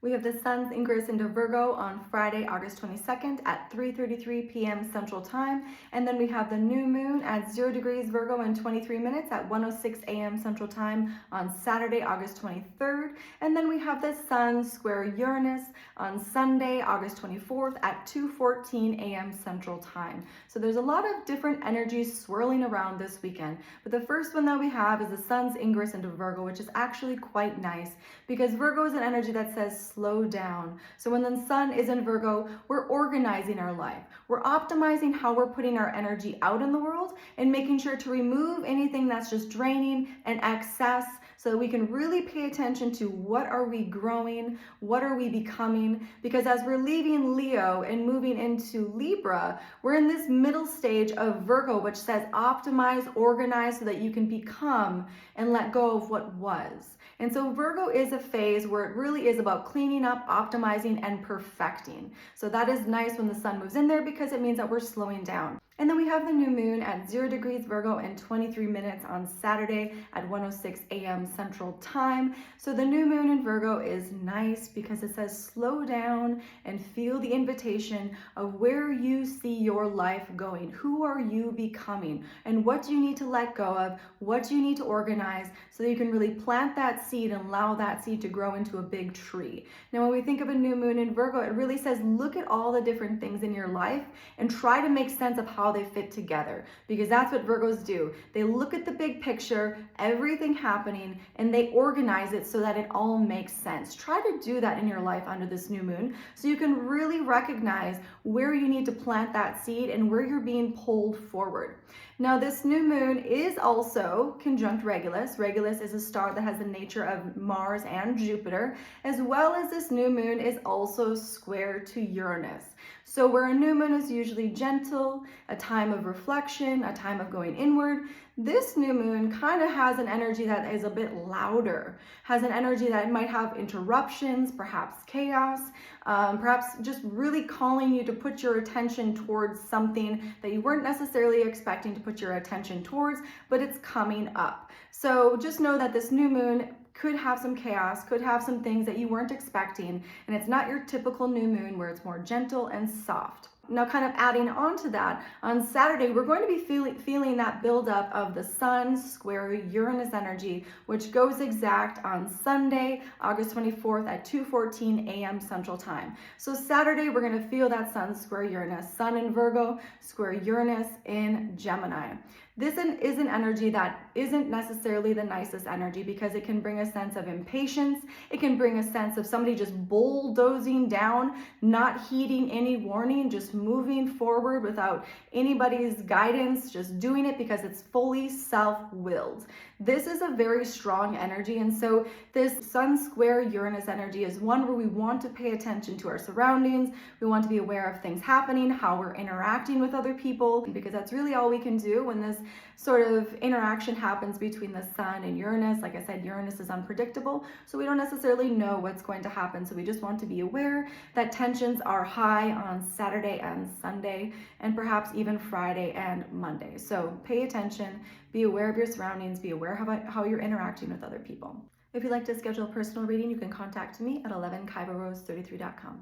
We have the sun's ingress into Virgo on Friday, August 22nd at 3:33 p.m. Central Time. And then we have the new moon at 0 degrees Virgo in 23 minutes at 1:06 a.m. Central Time on Saturday, August 23rd. And then we have the sun square Uranus on Sunday, August 24th at 2:14 a.m. Central Time. So there's a lot of different energies swirling around this weekend. But the first one that we have is the sun's ingress into Virgo, which is actually quite nice because Virgo is an energy that says slow down. So when the sun is in Virgo, we're organizing our life. We're optimizing how we're putting our energy out in the world and making sure to remove anything that's just draining and excess so that we can really pay attention to what are we growing, what are we becoming, because as we're leaving Leo and moving into Libra, we're in this middle stage of Virgo, which says optimize, organize so that you can become and let go of what was. And so Virgo is a phase where it really is about cleaning up, optimizing, and perfecting. So that is nice when the sun moves in there because it means that we're slowing down. And then we have the new moon at 0 degrees Virgo in 23 minutes on Saturday at 1:06 a.m. Central Time. So the new moon in Virgo is nice because it says slow down and feel the invitation of where you see your life going. Who are you becoming? And what do you need to let go of? What do you need to organize so that you can really plant that seed and allow that seed to grow into a big tree? Now, when we think of a new moon in Virgo, it really says look at all the different things in your life and try to make sense of how they fit together, because that's what Virgos do. They look at the big picture, everything happening, and they organize it so that it all makes sense. Try to do that in your life under this new moon so you can really recognize where you need to plant that seed and where you're being pulled forward. Now, this new moon is also conjunct Regulus. Regulus is a star that has the nature of Mars and Jupiter, as well as this new moon is also square to Uranus. So where a new moon is usually gentle, a time of reflection, a time of going inward, this new moon kind of has an energy that is a bit louder, has an energy that might have interruptions, perhaps chaos, perhaps just really calling you to put your attention towards something that you weren't necessarily expecting to put your attention towards, but it's coming up. So just know that this new moon could have some chaos, could have some things that you weren't expecting, and it's not your typical new moon where it's more gentle and soft. Now, kind of adding on to that, on Saturday, we're going to be feeling that buildup of the sun square Uranus energy, which goes exact on Sunday, August 24th at 2:14 a.m. Central Time. So Saturday, we're going to feel that sun square Uranus, sun in Virgo, square Uranus in Gemini. This is an energy that isn't necessarily the nicest energy because it can bring a sense of impatience. It can bring a sense of somebody just bulldozing down, not heeding any warning, just moving forward without anybody's guidance, just doing it because it's fully self-willed. This is a very strong energy, and so this sun square Uranus energy is one where we want to pay attention to our surroundings. We want to be aware of things happening, how we're interacting with other people, because that's really all we can do when this sort of interaction happens between the sun and Uranus. Like I said, Uranus is unpredictable, so we don't necessarily know what's going to happen. So we just want to be aware that tensions are high on Saturday and Sunday, and perhaps even Friday and Monday. So pay attention, be aware of your surroundings, be aware of how you're interacting with other people. If you'd like to schedule a personal reading, you can contact me at 11kaibarose33.com.